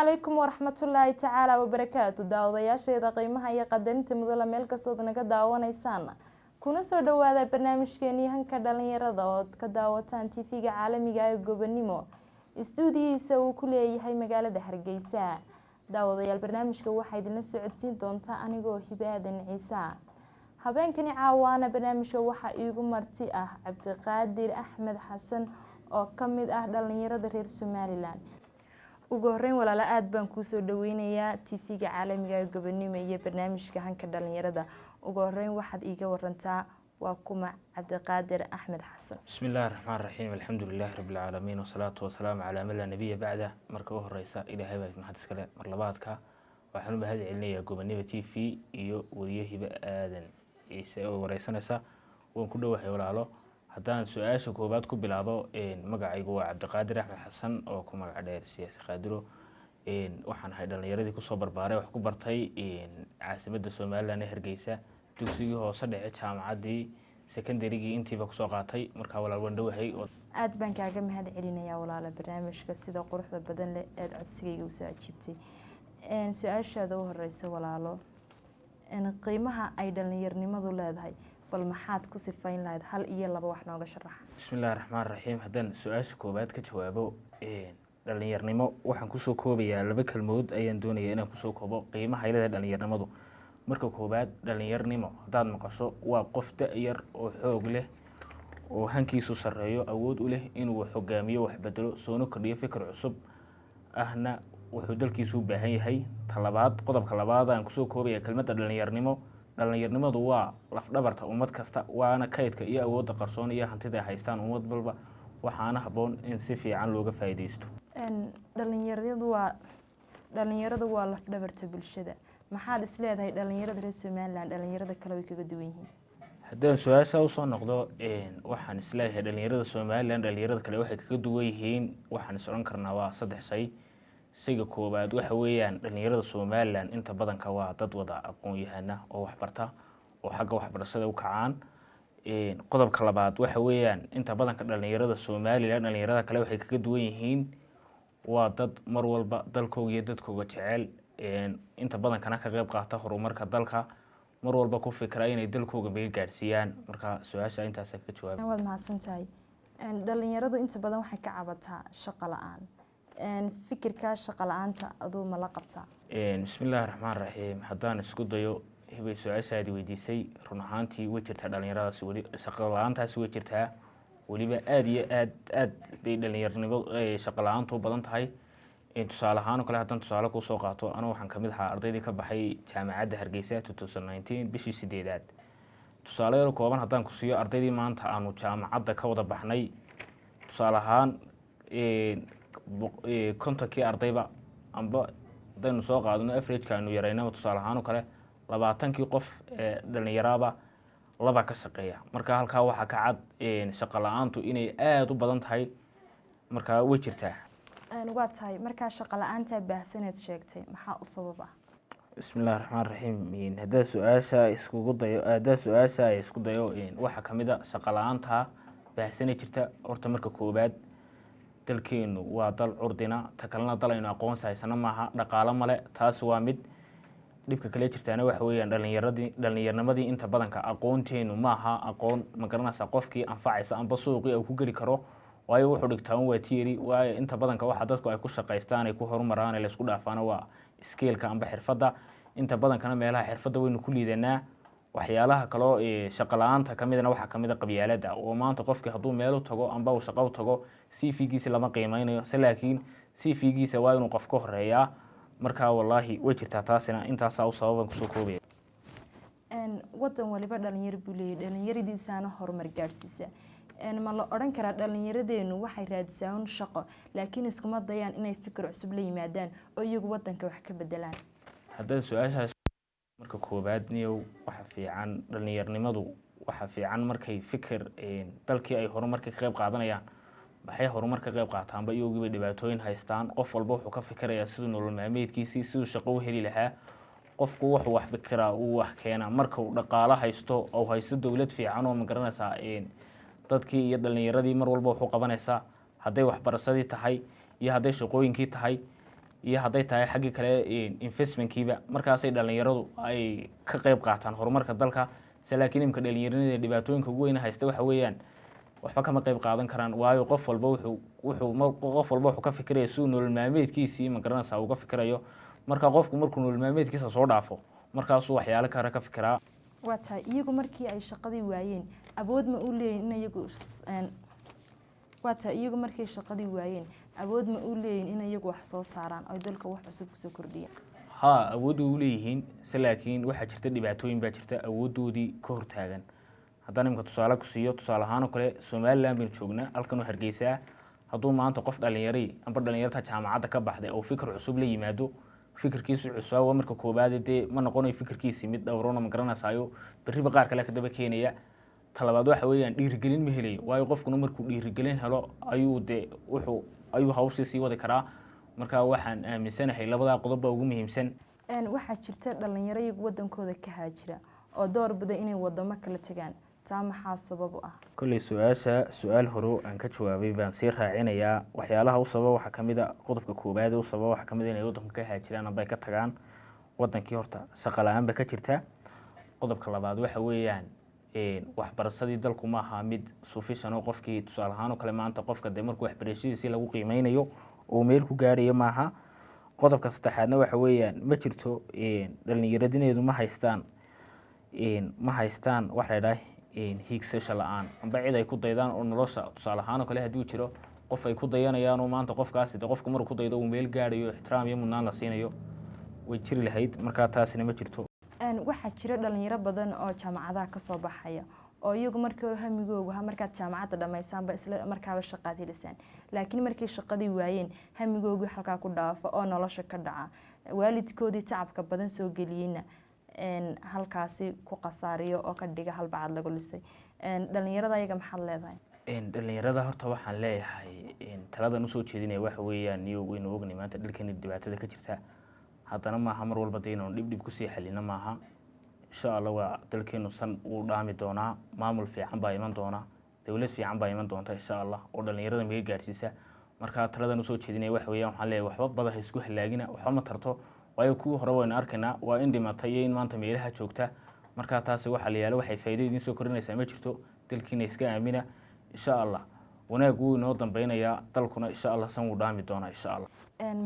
عليكم ورحمة الله تعالى وبركاته داودياشيدا qiimaha iyo qadarinta mudada meel kastood naga daawanaysaan kuna soo dhawaada barnaamijkeeni hanka dhalinyarada oo ka daawataan TV-ga caalamiga ah ee Gobonimo stuudiyiisa uu ku leeyahay magaalada Hargeysa daawadayaal barnaamijka waxa idin socodsiin doonta anigoo Hibaadan Ciise habeenkani caawana barnaamijka waxa iigu marti ah Cabdiqaadir Axmed Xasan oo kamid ah dhalinyarada reer Somaliland ugu horeyn walaal aad baan ku soo dhaweynayaa TV-ga caalamiga ee Gobonimo iyo barnaamijka hanka dhalinyarada ugu horeyn waxaad iiga warantaa waa kuma Cabdiqaadir Axmed Xasan bismillaahir rahmaanir rahiim alxamdulilaahi rabbil caalamiin wasalaatu wasalaamu calaa man laa nabiyya bacda marka ugu horeysa ilaahay baa mahad iskale mar labaadka waxaan u mahad celinayaa Gobonimo TV iyo wariyahiba aadan ciise oo wareysanaysa waan ku dhawahay walaalo haddaan su'aasha koobaad ku bilaabo magacaygu waa Cabdiqaadir Axmed Xasan oo ku magac dheer siyaasi qaadiro waxaan ahay dhalinyaradii ku soo barbaaray wax ku bartay caasimadda Soomaaliland ee Hargeysa dugsigii hoose dhexe jaamacadii secondarygii intiiba ku soo qaatay marka walaal waan dhawahay aad baan kaaga mahad celinayaa walaal barnaamijka sida quruxda badan leh ee codsigayga u soo ajiibtay su'aashaada ugu horeysa walaalo qiimaha ay dhalinyarnimadu leedahay bal maxaad ku sifayn lahayd hal iyo laba wax nooga sharax bismillaahir rahmaanir rahiim haddaan su'aasha koobaad ka jawaabo dhalinyarnimo waxaan ku soo koobayaa laba kalmood ayaan doonayaa inaan ku soo koobo qiimaha ay leedahay dhalinyarnimadu marka koobaad dhalinyarnimo haddaad maqasho waa qof da'yar oo xoog leh oo hankiisu sareeyo awood u leh inuu hogaamiyo wax bedelo soo kordhiyo fikir cusub ahna wuxuu dalkiisu u baahan yahay talabaad qodobka labaad aan ku soo koobayaa kelmadda dhalinyarnimadu waa laf dhabarta ummad kasta waana kaydka iyo awoodda qarsoon iyo hantida ay haystaan ummad walba waxaana habboon in si fiican looga faa'iideysto dhalinyaradu waa laf dhabarta bulshada maxaad is leedahay dhalinyarada reer Somaliland dhalinyarada kale way kaga duwan yihiin haddaan su'aasha u soo noqdo waxaan is leeyahay dhalinyarada Somaliland dhalinyarada kale waxay kaga duwan yihiin waxaan is oran karnaa waa saddex shay siga koobaad waxa weeyaan dhalinyarada Somaliland inta badan ka waa dad wada aqoon yahana oo wax barta oo xagga waxbarashada u kacaan qodobka labaad waxa weeyaan inta badan ka dhalinyarada Somaliland dhalinyarada kale waxay kaga duwan yihiin waa dad mar walba dalkooda iyo dadkooda jecel inta badan kana ka qayb qaata horumarka dalka mar walba ku fikra inay dalkooda meel gaarsiiyaan marka su'aasha intaas ka jawaab waad mahadsantahay dhalinyaradu inta badan waxay ka cabataa shaqo la'aan fikirka shaqo la'aanta adoo ma la qabtaa bismillaahir rahmaanir rahiim haddaan isku dayo hibay su'aashaadi weydiisay run ahaantii way jirtaa dhalinyaradaasi wali shaqo la'aantaasi way jirtaa waliba aad iyo aad bay dhalinyarnimo shaqo la'aantu badan tahay tusaale ahaan kale haddaan tusaale ku soo qaato anigu waxaan kamid ahaa ardaydii ka baxay jaamacadda Hargeysa 2019 bishii 8aad tusaale yar kooban haddaan ku siiyo ardaydii maanta aanu jaamacadda ka wada baxnay tusaale ahaan kontakii ardayba amba hadaynu soo qaadano average-ka aanu yaraynaba tusaale ahaan kale 20kii qof dhalinyaraba laba ka shaqeeya marka halkaa waxaa ka cad shaqo la'aantu inay aad u badan tahay marka way jirtaa waa tahay markaa shaqo la'aanta baahsaneed sheegtay maxaa u sabab ah bismillaahir rahmaanir rahiim haddii su'aasha isku dayo waxa kamid ah shaqo la'aanta baahsaneed jirta horta marka koobaad dalkeenu waa dal curdina takalna dal aynu aqoon sahaysana maaha dhaqaale male taas waa mid dhibka kale jirtaana waxa weeyaan dhalinyaradii inta badanka aqoonteenu maaha aqoon ma garanaysaa qofkii anfacaysa amba suuqii uu ku geli karo waayo wuxuu dhigtaa waa tiiri waayo inta badanka waxa dadku ay ku shaqaystaan ay ku horumaraan ee la isku dhaafana waa skill-ka amba xirfadda inta badankana meelaha xirfadda waynu ku liidanaa waxyaalaha kale shaqo la'aanta kamidna waxa kamid ah qabyaalada oo maanta qofkii hadduu meel u tago amba uu shaqo u tago CV-giisa lama qiimeynayo laakiin CV-giisa waa inuu qof ka horeeyaa marka wallahi way jirtaa taasina intaas u sababan ku soo koobaya wadan waliba dhalinyaro buu leeyahay dhalinyaradiisana horumar gaarsiisa ma la oran karaa dhalinyaradeenu waxay raadisaan shaqo laakiin iskuma dayaan inay fikir cusub la yimaadaan oo iyagu wadanka wax ka bedelaan haddii su'aashaas marka koobaad niyow waxa fiican dhalinyarnimadu waxa fiican markay fikir dalkii ay horumarka ka qayb qaadanayaan waxay horumarka ka qayb qaataan ba iyagu dhibaatooyin haystaan qof walba wuxuu ka fikirayaa sidoo nolol maalmeedkiisa sidoo shaqo u heli lahaa qofku wuxuu wax fikiraa uu wax keena marka uu dhaqaale haysto oo haysto dawlad fiican oo ma garanaysaa dadkii iyo dhalinyaradii mar walba wuxuu qabanaysaa hadday waxbarashadii tahay iyo hadday shaqooyinkii tahay iyo hadday tahay xaggii kale investmentkiiba markaasay dhalinyaradu ay ka qayb qaataan horumarka dalka laakiin imika dhalinyaranada dhibaatooyinka ugu weyn haysta waxa weeyaan waxba kama qayb qaadan karaan waayo qof walba wuxuu ka fikiraya siduu nolol maalmeedkiisii ma garanaysaa uga fikirayo marka qofku markuu nolol maalmeedkiisa soo dhaafo markaasuu waxyaalo kale ka fikiraa. waa tahay iyagu markii ay shaqadii waayeen awood ma u leeyihin in iyagu awood ma u leeyihin in iyagu wax soo saaraan oo dalka wax cusub kusoo kordhiyaan? haa awood u leeyihiin laakiin waxaa jirta dhibaatooyin baa jirta awoodoodii ka hortaagan. haddaan imika tusaale ku siiyo tusaale ahaan oo kale somaliland baynu joognaa halkan oo Hargeysa hadduu maanta qof dhalinyari amba dhalinyarta jaamacadda ka baxday oo fikir cusub la yimaado fikirkiisu cusub marka koobaad dee ma noqonayo fikirkiisi mid dhowrona ma garanaysayo bariba qaar kale ka daba keenaya. talabaad waxa weeyaan dhiirigelin ma helayo waayo qofkuna markuu dhiirigelin helo ayuu hawshii sii wadi karaa. marka waxaan aaminsanahay labadaa qodob baa ugu muhiimsan. waxaa jirta dhalinyaro iyagu wadankooda ka haajira oo door biday inay wadamo kala tagaan taa maxaa sabab u ah? kolley su-aal hore aan ka jawaabay baan sii raacinayaa waxyaalaha u sababa waxaa kamid a qodobka koobaad u sababa waxaa kamid inay wadanka ka haajiraan amba ay ka tagaan wadankii horta shaqo la-aan ba ka jirta. qodobka labaad waxa weeyaan waxbarashadii dalku ma aha mid sufficient oo qofkii tusaale ahaan oo kale maanta qofka dee markuu waxbarashadiisii lagu qiimeynayo oo meel ku gaadhayo maaha. qodobka saddexaadna waxa weeyaan ma jirto dhalinyaradineedu ma haystaan waxa la dhahay hiigsasho la-aan amba cid ay ku daydaan oo nolosha tusaale ahaan oo kale hadduu jiro qof ay ku dayanayaan oo maanta qofkaasi de qofka markuu ku daydo uu meel gaadhayo ixtiraam iyo mudnaan la siinayo way jiri lahayd. markaa taasina ma jirto. waxaa jira dhalinyaro badan oo jaamacadaha kasoo baxaya oo iyagu markii hore hamigooga markaad jaamacadda dhamaysaanba isla markaaba shaqaad helisaan laakiin markay shaqadii waayeen hamigoogii halkaa ku dhaafa oo nolosha ka dhaca waalidkoodii tacabka badan soo geliyeyna halkaasi ku qasaariyo oo ka dhiga halbacad lagu lisay. dhalinyarada ayaga maxaad leedahay? dhalinyarada horta waxaan leeyahay taladan usoo jeedinaya waxa weeyaan iyo waynu ognay maanta dalkeena dhibaatada ka jirta haddana maaha mar walba dee inaan dhib kusii xalina maaha. insha allah waa dalkeenu san uu dhaami doonaa maamul fiican baa iman doona dowlad fiican baa iman doonta insha allah oo dhalinyarada maga gaarsiisa. marka taladan usoo jeedinaya waxa weeyaan waxaan leeyahay waxba bada ha isku halaagina waxba ma tarto waayo kuwii hore waynu arkaynaa waa in dhimatay iyo in maanta meelaha joogta. marka taasi waxa la yaalo waxay faa'iido idin soo korinaysaa ma jirto dalkiina iska aamina insha allah wanaag wuu inoo dambaynayaa dalkuna insha allah san wuu dhaami doonaa insha allah.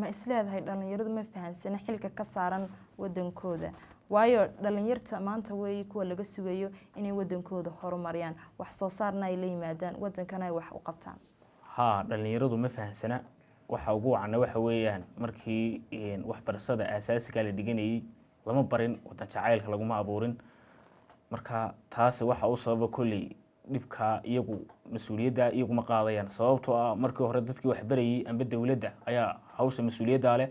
ma isleedahay dhalinyaradu ma fahansana xilka ka saaran wadankooda waayo dhalinyarta maanta weeye kuwa laga sugayo inay wadankooda horumariyaan wax soo saarna ay la yimaadaan wadankana ay wax u qabtaan? haa dhalinyaradu ma fahansana waxa ugu wacana waxa weeyaan markii waxbarashada aasaasiga la dhiganayay lama barin wadan jacaylka laguma abuurin. marka taasi waxa u sababa kolley dhibka iyagu mas-uuliyadda iyaguma qaadayaan sababtoo ah markii hore dadkii waxbarayay amba dowladda ayaa hawsha mas-uuliyadda leh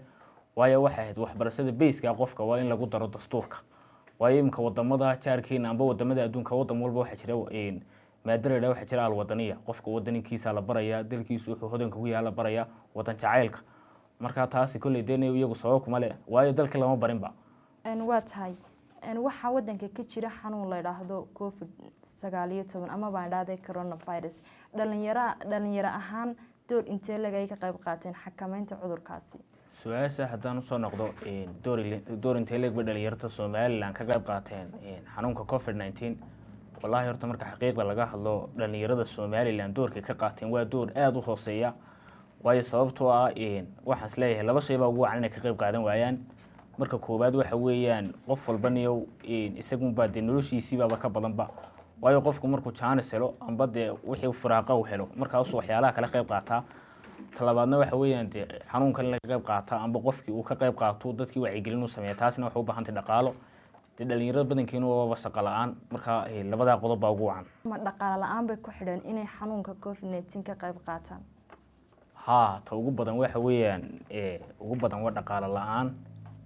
waayo waxay ahayd waxbarashada bayska qofka waa in lagu daro dastuurka waayo imika wadamada jaarkeena amba wadamada adduunka wadan walba waxaa jira maadara waxaa jira alwadaniya qofka wadaninkiisa la baraya dalkiisu wuxuu hodanka ku yahay la baraya wadan jacaylka. marka taasi kolley dee iyagu sabab kuma leh waayo dalka lama barinba. waa tahay waxaa wadanka ka jira xanuun la yidhaahdo COVID-19 ama baan dhahday coronavirus. dhalinyaro ahaan door intee lagay ka qayb qaateen xakameynta cudurkaasi? su-aasha haddaan usoo noqdo door intee leegba dhalinyarta Somaliland ka qayb qaateen xanuunka COVID-19 wallaahi horta marka xaqiiqda laga hadlo dhalinyarada Somaliland doorka ka qaateen waa door aad u hooseeya waayo sababtoo ah waxaan isleeyahay laba shay baa ugu wacan inay ka qayb qaadan waayaan. marka koobaad waxa weeyaan qof walba niyow isagun baa dee noloshiisiibaaba ka badanba waayo qofku markuu jaanis helo amba dee wixii firaaqa uu helo markaasuu waxyaalaha kala qayb qaataa. talabaadna waxa weeyaan dee xanuunkan in laga qayb qaataa amba qofkii uu ka qayb qaato dadkii wacyigelin uu sameeya taasina waxay u baahantay dhaqaalo dee dhalinyarada badankeena waaba shaqo la-aan. marka labadaa qodob baa ugu wacan. ma dhaqaale la-aan bay ku xidhan inay xanuunka COVID-19 ka qayb qaataan? haa ta ugu badan waxa weeyaan ugu badan waa dhaqaale la-aan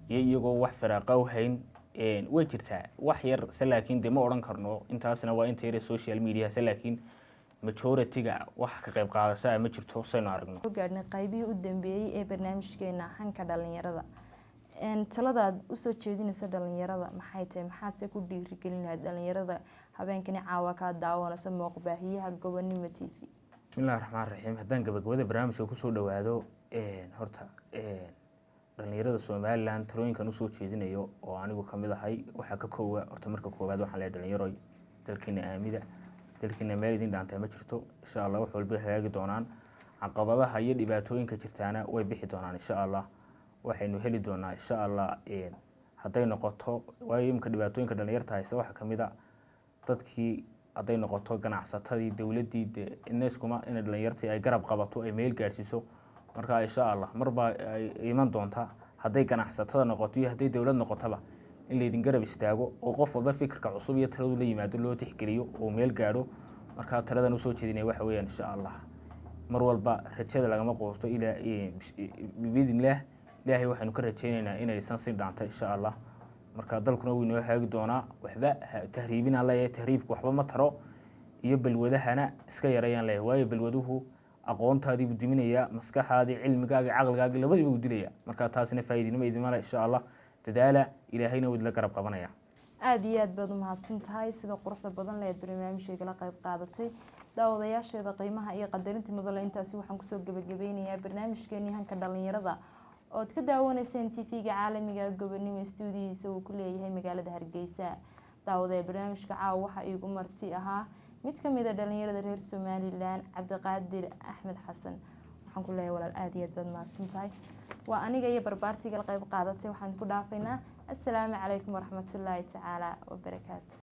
iyo iyagoo wax firaaqa u hayn way jirtaa wax yar laakiin dee ma odhan karno intaasna waa inta yar social media laakiin majority-ga wax ka qayb qaadashaa ma jirto saynu aragno. gaadhnay qaybihii u dambeeyay ee barnaamijkeena hanka dhalinyarada. taladaad usoo jeedinaysa dhalinyarada maxay tahay maxaadse ku dhiirigelin lahayd dhalinyarada habeenkani caawa kaa daawanaysa muuqbaahiyaha Gobonimo TV? bismillahi raxmaan raxiim haddaan gabagabada barnaamijka kusoo dhawaado horta dhalinyarada somalilan talooyinkan usoo jeedinayo oo anigu kamid ahay waxaa ka koowa horta marka koowaad waxaan leeyahay dhalinyaroy dalkiina aamida dalkiina meel idin dhaantay ma jirto insha allah wax walba hagaagi doonaan caqabadaha iyo dhibaatooyinka jirtaana way bixi doonaan insha allah waxaynu heli doonaa insha allah hadday noqoto waayo imika dhibaatooyinka dhalinyarta haysta waxaa kamid a dadkii hadday noqoto ganacsatadii dowladdii de inayskuma in dhalinyartii ay garab qabato ay meel gaadhsiiso marka insha allah marbaa ay iman doontaa hadday ganacsatada noqoto iyo hadday dowlad noqotaba in laydin garab istaago oo qof walba fikirka cusub iyo taladu la yimaado loo tixgeliyo oo meel gaadho markaa taladan usoo jeedinaya waxa weeyaan insha allah mar walba rajada lagama quusto ilaa biidnillaah ilaahay waxaynu ka rajaynaynaa inaysan si dhaanta insha allah marka dalkuna wuu inoo haagi doonaa waxba tahriibinaan leeyahay tahriibku waxba ma taro iyo balwadahana iska yarayaan leeyahay waayo balwaduhu aqoontaadii buu diminayaa maskaxaadii cilmigaagii caqligaagii labadiiba uu dilaya marka taasina faa'iidinimo idimale insha allah dadaala ilaahayna wuu idila garab qabanaya aada iyo aad baad u mahadsan tahay sida quruxda badan leed barnaamijkeega la qayb qaadatay daawadayaasheeda qiimaha iyo qadarinta mudale intaasi waxaan kusoo gebagabeynayaa barnaamijkeeni hanka dhalinyarada ood ka daawanayseen tv-ga caalamiga gobonimo stuudiyiisa uu ku leeyahay magaalada hargeysa daawadae barnaamijka caawa waxaa iigu marti ahaa mid ka mid a dhalinyarada reer somalilan cabdiqaadir axmed xasan waxaan ku leeyahay walaal aada iyo aad baad mahadsan tahay waa aniga iyo barbaartiga la qayb qaadatay waxaan ku dhaafaynaa assalaamu calaykum waraxmatullaahi tacaala wabarakaatu